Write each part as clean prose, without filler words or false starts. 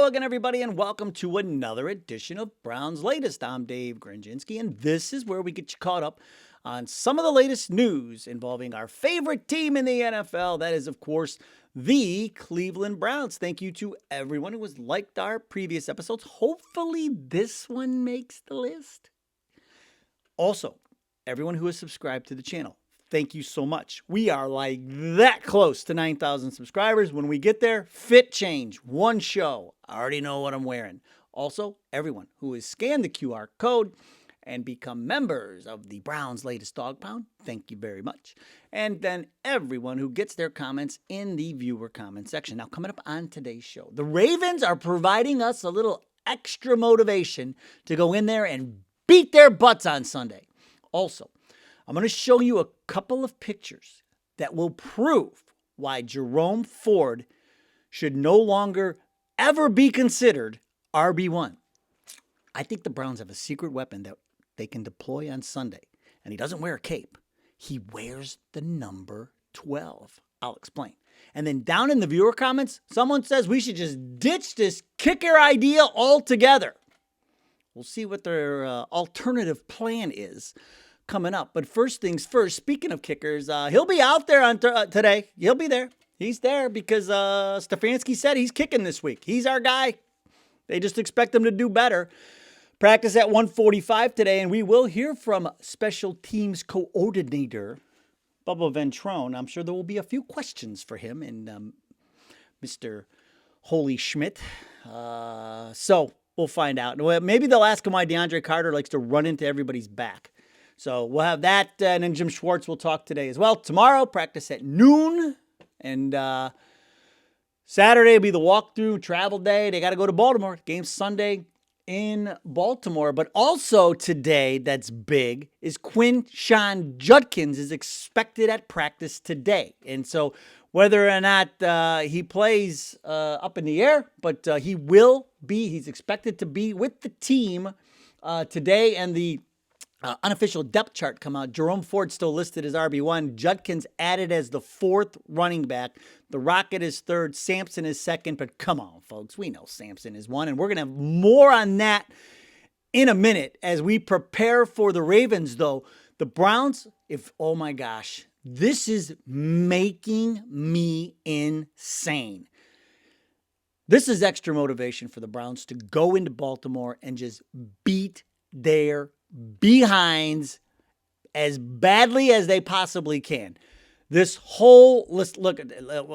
Hello again, everybody, and welcome to another edition of Brown's Latest. I'm Dave Grendzynski, and this is where we get you caught up on some of the latest news involving our favorite team in the NFL. That is, of course, the Cleveland Browns. Thank you to everyone who has liked our previous episodes. Hopefully, this one makes the list. Also, everyone who has subscribed to the channel, thank you so much. We are like that close to 9,000 subscribers. When we get there, fit change, one show. I already know what I'm wearing. Also, everyone who has scanned the QR code and become members of the Browns' latest dog pound, thank you very much. And then everyone who gets their comments in the viewer comment section. Now, coming up on today's show, the Ravens are providing us a little extra motivation to go in there and beat their butts on Sunday. Also, I'm going to show you a couple of pictures that will prove why Jerome Ford should no longer ever be considered RB1. I think the Browns have a secret weapon that they can deploy on Sunday, and he doesn't wear a cape. He wears the number 12. I'll explain. And then down in the viewer comments, someone says we should just ditch this kicker idea altogether. We'll see what their alternative plan is coming up. But first things first, speaking of kickers, he'll be out there on today. He'll be there. He's there because Stefanski said he's kicking this week. He's our guy. They just expect him to do better. Practice at 1:45 today, and we will hear from special teams coordinator Bubba Ventrone. I'm sure there will be a few questions for him and Mr. Holy Schmidt. So we'll find out. Maybe they'll ask him why DeAndre Carter likes to run into everybody's back. So we'll have that, and then Jim Schwartz will talk today as well. Tomorrow, practice at noon, and Saturday will be the walkthrough travel day. They got to go to Baltimore. Game Sunday in Baltimore. But also today, that's big, is Quinshon Judkins is expected at practice today. And so whether or not he plays up in the air, but he will be. He's expected to be with the team today, and the unofficial depth chart come out. Jerome Ford still listed as RB1. Judkins added as the fourth running back. The Rocket is third. Sampson is second. But come on, folks. We know Sampson is one. And we're going to have more on that in a minute as we prepare for the Ravens, though. The Browns, oh my gosh, this is making me insane. This is extra motivation for the Browns to go into Baltimore and just beat their behinds as badly as they possibly can. This whole list, look,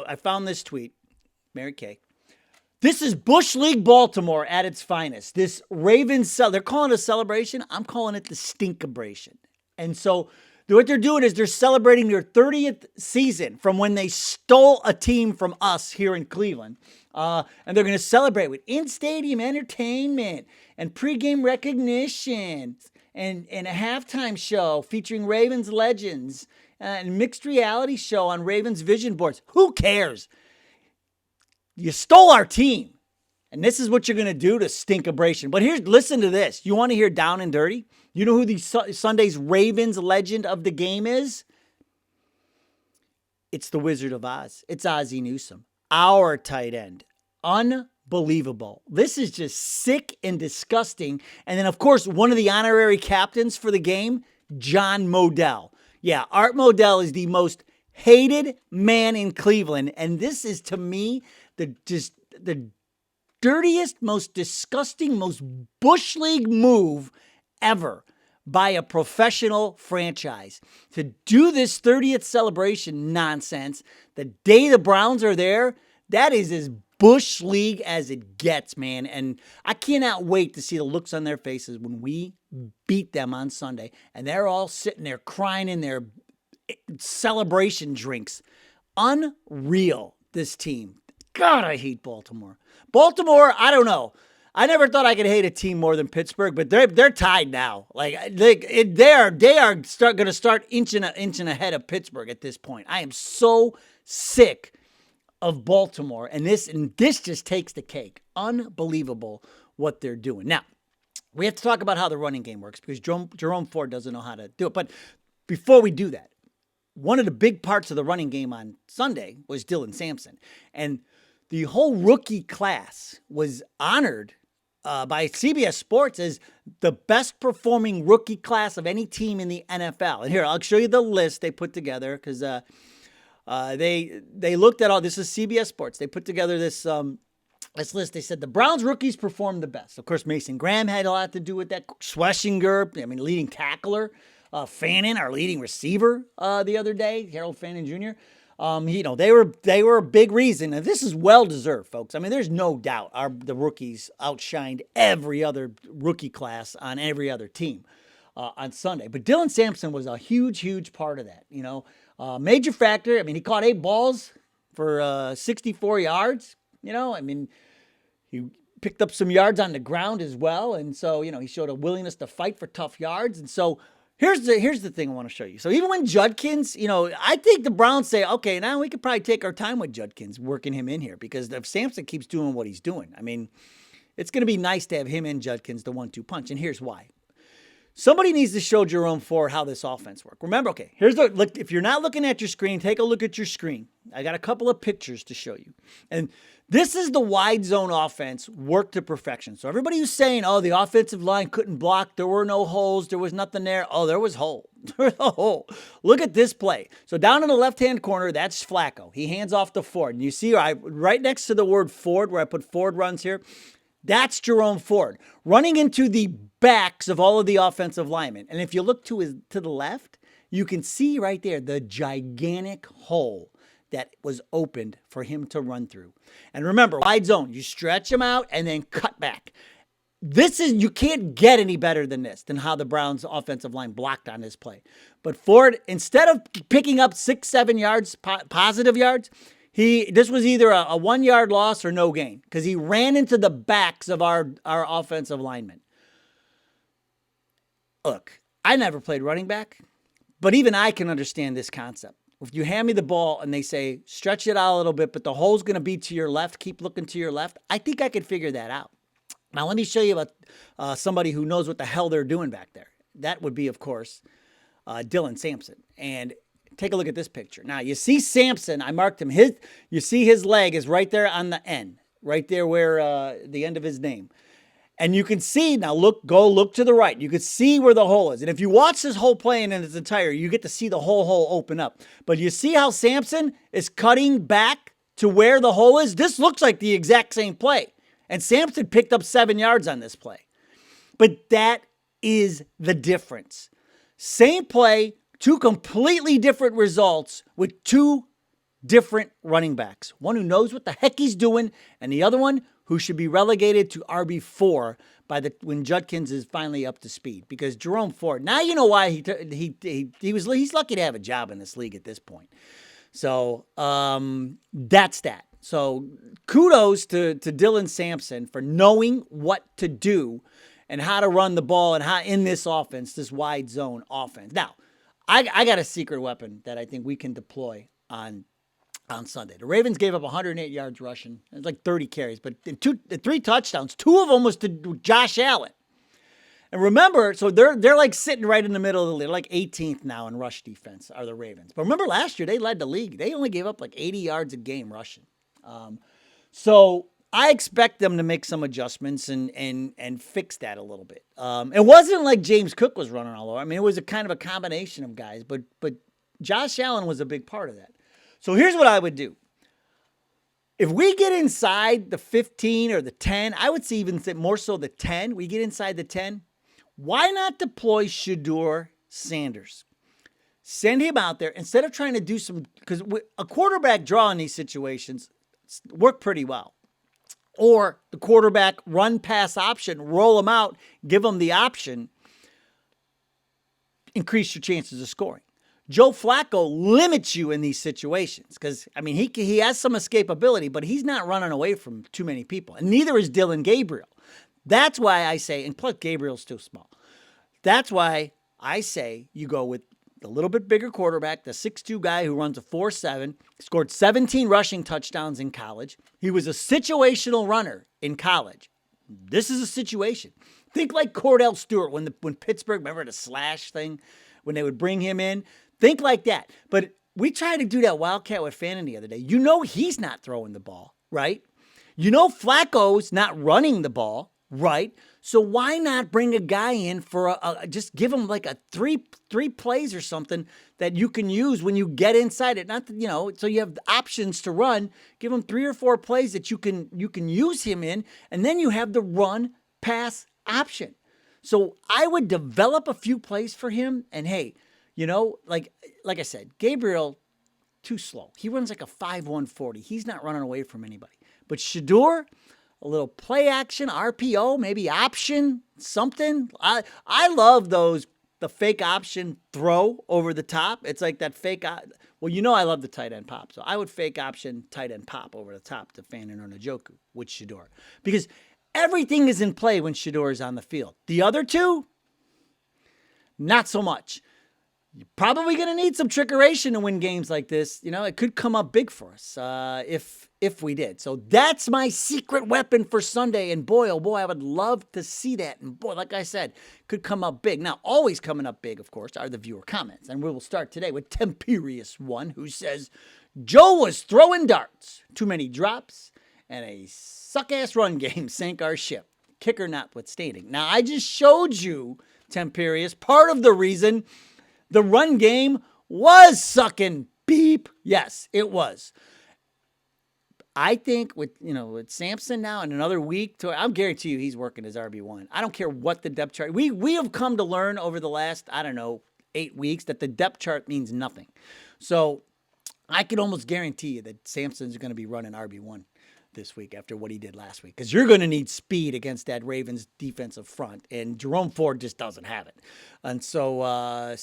I found this tweet, Mary Kay. This is Bush League Baltimore at its finest. This Ravens, they're calling it a celebration. I'm calling it the stinkabration. And so what they're doing is they're celebrating their 30th season from when they stole a team from us here in Cleveland. And they're going to celebrate with in-stadium entertainment and pregame recognition and a halftime show featuring Ravens legends and mixed reality show on Ravens vision boards. Who cares? You stole our team. And this is what you're going to do to stinkabration. But listen to this. You want to hear down and dirty? You know who the Sunday's Ravens legend of the game is? It's the Wizard of Oz. It's Ozzie Newsome, our tight end. Unbelievable. This is just sick and disgusting. And then, of course, one of the honorary captains for the game, John Modell. Yeah, Art Modell is the most hated man in Cleveland. And this is, to me, the dirtiest, most disgusting, most Bush League move ever by a professional franchise. To do this 30th celebration nonsense the day the Browns are there, that is as Bush League as it gets, man. And I cannot wait to see the looks on their faces when we beat them on Sunday. And they're all sitting there crying in their celebration drinks. Unreal, this team. God, I hate Baltimore. Baltimore, I don't know. I never thought I could hate a team more than Pittsburgh, but they're tied now. Like they are going to start inching ahead of Pittsburgh at this point. I am so sick of Baltimore, and this just takes the cake. Unbelievable what they're doing. Now, we have to talk about how the running game works because Jerome Ford doesn't know how to do it. But before we do that, one of the big parts of the running game on Sunday was Dylan Sampson. And the whole rookie class was honored by CBS Sports as the best performing rookie class of any team in the NFL. And here, I'll show you the list they put together because they looked at all. This is CBS Sports. They put together this list. They said the Browns rookies performed the best. Of course, Mason Graham had a lot to do with that. Schlesinger, leading tackler. Fannin, our leading receiver, the other day, Harold Fannin Jr. They were a big reason, and this is well deserved, folks. There's no doubt the rookies outshined every other rookie class on every other team on Sunday. But Dylan Sampson was a huge, huge part of that. Major factor. He caught 8 balls for 64 yards. He picked up some yards on the ground as well, and so he showed a willingness to fight for tough yards, and so. Here's the thing I want to show you. So even when Judkins, I think the Browns say, okay, now we could probably take our time with Judkins, working him in here, because if Sampson keeps doing what he's doing, it's going to be nice to have him and Judkins, the 1-2 punch. And here's why. Somebody needs to show Jerome Ford how this offense works. Remember, okay, look. If you're not looking at your screen, take a look at your screen. I got a couple of pictures to show you. And this is the wide zone offense worked to perfection. So everybody who's saying, oh, the offensive line couldn't block, there were no holes, there was nothing there. Oh, there was hole. There was a hole. Look at this play. So down in the left-hand corner, that's Flacco. He hands off to Ford. And you see right next to the word Ford, where I put Ford runs here, that's Jerome Ford running into the backs of all of the offensive linemen. And if you look to the left, you can see right there the gigantic hole that was opened for him to run through. And remember, wide zone, you stretch him out and then cut back. You can't get any better than this, than how the Browns offensive line blocked on this play. But Ford, instead of picking up 6-7 yards, positive yards, this was either a 1-yard loss or no gain, because he ran into the backs of our offensive linemen. Look, I never played running back, but even I can understand this concept. If you hand me the ball and they say, stretch it out a little bit, but the hole's going to be to your left, keep looking to your left, I think I could figure that out. Now, let me show you about somebody who knows what the hell they're doing back there. That would be, of course, Dylan Sampson. And take a look at this picture. Now, you see Sampson, I marked him. You see his leg is right there on the end, right there where the end of his name. And you can see, now go look to the right. You can see where the hole is. And if you watch this whole play in its entirety, you get to see the whole hole open up. But you see how Sampson is cutting back to where the hole is? This looks like the exact same play. And Sampson picked up 7 yards on this play. But that is the difference. Same play, 2 completely different results with 2 different running backs. One who knows what the heck he's doing, and the other one who should be relegated to RB4 when Judkins is finally up to speed. Because Jerome Ford, now you know why he's lucky to have a job in this league at this point. So that's that. So kudos to Dylan Sampson for knowing what to do and how to run the ball and how in this offense, this wide zone offense. Now, I got a secret weapon that I think we can deploy on Sunday. The Ravens gave up 108 yards rushing. It's like 30 carries, but 3 touchdowns. 2 of them was to Josh Allen. And remember, so they're like sitting right in the middle of the league, like 18th now in rush defense are the Ravens. But remember last year they led the league. They only gave up like 80 yards a game rushing. So I expect them to make some adjustments and fix that a little bit. It wasn't like James Cook was running all over. It was a kind of a combination of guys, but Josh Allen was a big part of that. So here's what I would do. If we get inside the 15 or the 10, I would even say more so the 10, we get inside the 10, why not deploy Shedeur Sanders? Send him out there instead of trying to do because a quarterback draw in these situations work pretty well. Or the quarterback run-pass option, roll him out, give him the option, increase your chances of scoring. Joe Flacco limits you in these situations because, he has some escapability, but he's not running away from too many people. And neither is Dylan Gabriel. That's why I say, and plus Gabriel's too small. That's why I say you go with a little bit bigger quarterback, the 6'2" guy who runs a 4.7, scored 17 rushing touchdowns in college. He was a situational runner in college. This is a situation. Think like Cordell Stewart when Pittsburgh, remember the slash thing, when they would bring him in? Think like that. But we tried to do that Wildcat with Fannin the other day. He's not throwing the ball. right? You know Flacco's not running the ball, right? So why not bring a guy in for just give him like a three plays or something that you can use when you get inside it. Not that, so you have options to run. Give him 3 or 4 plays that you can use him in, and then you have the run pass option. So I would develop a few plays for him. And hey, like I said, Gabriel, too slow. He runs like a 5.1 40. He's not running away from anybody. But Shedeur, a little play action, RPO, maybe option, something. I love the fake option throw over the top. It's like that fake. Well, I love the tight end pop. So I would fake option tight end pop over the top to Fannin or Njoku with Shedeur. Because everything is in play when Shedeur is on the field. The other two, not so much. You're probably going to need some trickeration to win games like this. It could come up big for us if we did. So that's my secret weapon for Sunday. And boy, oh boy, I would love to see that. And boy, like I said, could come up big. Now, always coming up big, of course, are the viewer comments. And we will start today with Temperius One, who says, Joe was throwing darts. Too many drops and a suck-ass run game sank our ship. Kicker notwithstanding. Now, I just showed you, Temperius, part of the reason the run game was sucking beep. Yes, it was. I think with Sampson now in another week, I'll guarantee you he's working his RB1. I don't care what the depth chart. We have come to learn over the last, 8 weeks that the depth chart means nothing. So I can almost guarantee you that Sampson's going to be running RB1 this week after what he did last week, because you're going to need speed against that Ravens defensive front, and Jerome Ford just doesn't have it. And so I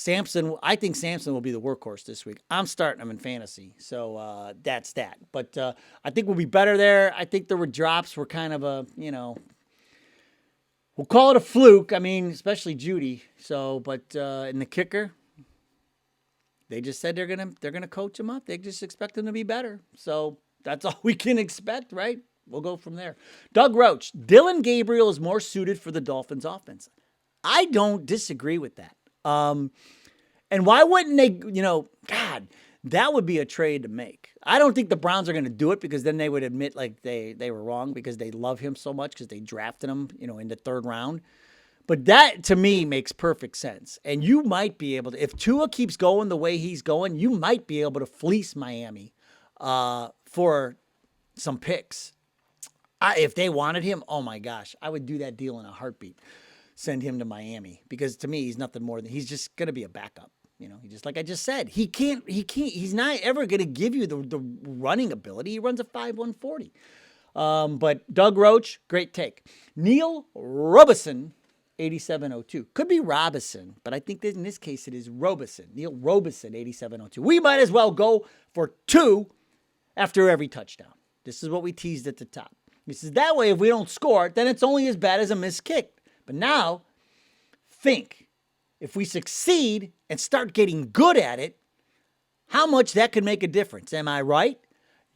think Sampson will be the workhorse this week. I'm starting him in fantasy, so that's that. But I think we'll be better there. I think the drops were kind of we'll call it a fluke. Especially Judy. So, but in the kicker, they just said they're gonna coach him up. They just expect him to be better. So that's all we can expect, right? We'll go from there. Doug Roach, Dylan Gabriel is more suited for the Dolphins offense. I don't disagree with that. And why wouldn't they, God, that would be a trade to make. I don't think the Browns are going to do it, because then they would admit like they were wrong because they love him so much because they drafted him, in the 3rd round. But that, to me, makes perfect sense. And you might be able to, if Tua keeps going the way he's going, you might be able to fleece Miami for some picks. If they wanted him, oh my gosh, I would do that deal in a heartbeat. Send him to Miami, because to me, he's nothing more than, he's just going to be a backup. He just, like I just said, he's not ever going to give you the running ability. He runs a 5.1 40. But Doug Roach, great take. Neil Robeson, 8702. Could be Robison, but I think that in this case it is Robeson. Neil Robeson, 8702. We might as well go for 2 after every touchdown. This is what we teased at the top. This is that way, if we don't score, then it's only as bad as a missed kick. But now, think, if we succeed and start getting good at it, how much that could make a difference. Am I right?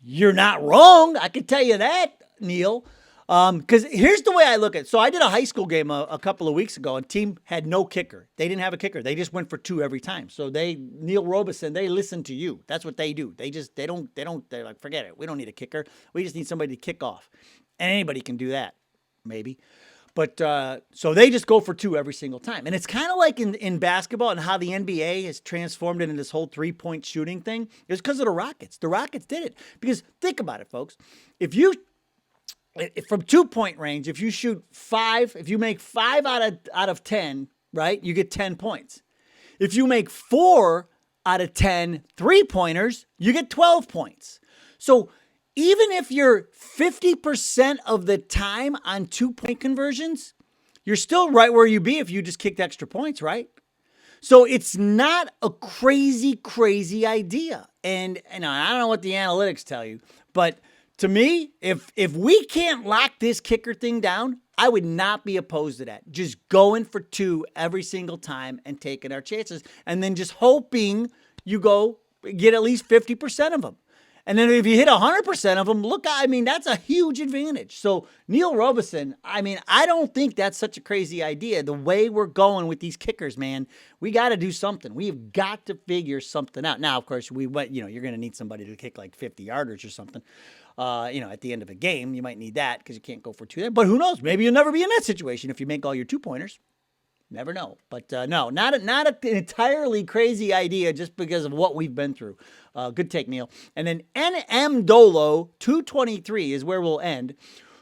You're not wrong. I can tell you that, Neil. Because here's the way I look at it. So I did a high school game a couple of weeks ago, and team had no kicker. They didn't have a kicker. They just went for 2 every time. So Neil Robeson, they listen to you. That's what they do. They're like, forget it. We don't need a kicker. We just need somebody to kick off. And anybody can do that, maybe. But so they just go for 2 every single time. And it's kind of like in basketball and how the NBA has transformed into this whole 3-point shooting thing. It's because of the Rockets. The Rockets did it. Because think about it, folks. From 2-point range, if you shoot 5, if you make 5 out of 10, right, you get 10 points. If you make 4 out of 10 3-pointers, you get 12 points. So even if you're 50% of the time on 2-point conversions, you're still right where you'd be if you just kicked extra points, right? So it's not a crazy idea. And I don't know what the analytics tell you, but to me, if we can't lock this kicker thing down, I would not be opposed to that. Just going for 2 every single time and taking our chances, and then just hoping you get at least 50% of them. And then if you hit 100% of them, that's a huge advantage. So Neil Robeson, I don't think that's such a crazy idea. The way we're going with these kickers, man, we got to do something. We've got to figure something out. Now, of course, you're going to need somebody to kick like 50-yarders or something. at the end of a game. You might need that because you can't go for two there. But who knows? Maybe you'll never be in that situation if you make all your 2-pointers. Never know. But no, not an entirely crazy idea just because of what we've been through. Good take, Neil. And then NM Dolo 223 is where we'll end.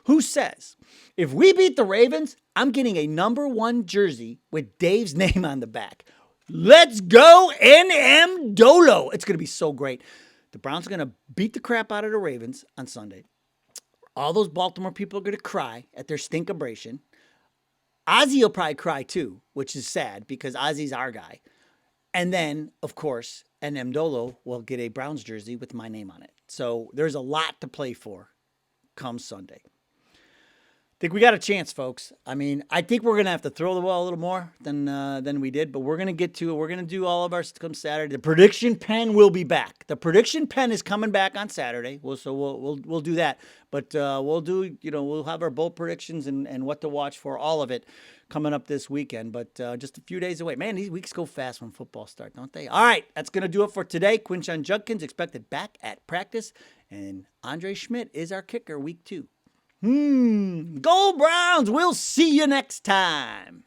Who says, if we beat the Ravens, I'm getting a number 1 jersey with Dave's name on the back. Let's go NM Dolo. It's going to be so great. The Browns are going to beat the crap out of the Ravens on Sunday. All those Baltimore people are going to cry at their stinkabration. Ozzy will probably cry too, which is sad because Ozzy's our guy. And then, of course, NM Dolo will get a Browns jersey with my name on it. So there's a lot to play for come Sunday. I think we got a chance, folks. I mean, I think we're going to have to throw the ball a little more than we did, but we're going to get to it. We're going to do all of our come Saturday. The prediction pen will be back. The prediction pen is coming back on Saturday. We'll do that. But we'll have our bold predictions and what to watch for, all of it coming up this weekend. But just a few days away. Man, these weeks go fast when football starts, don't they? All right, that's going to do it for today. Quinshon Judkins expected back at practice, and Andre Schmidt is our kicker week 2. Go Browns! We'll see you next time.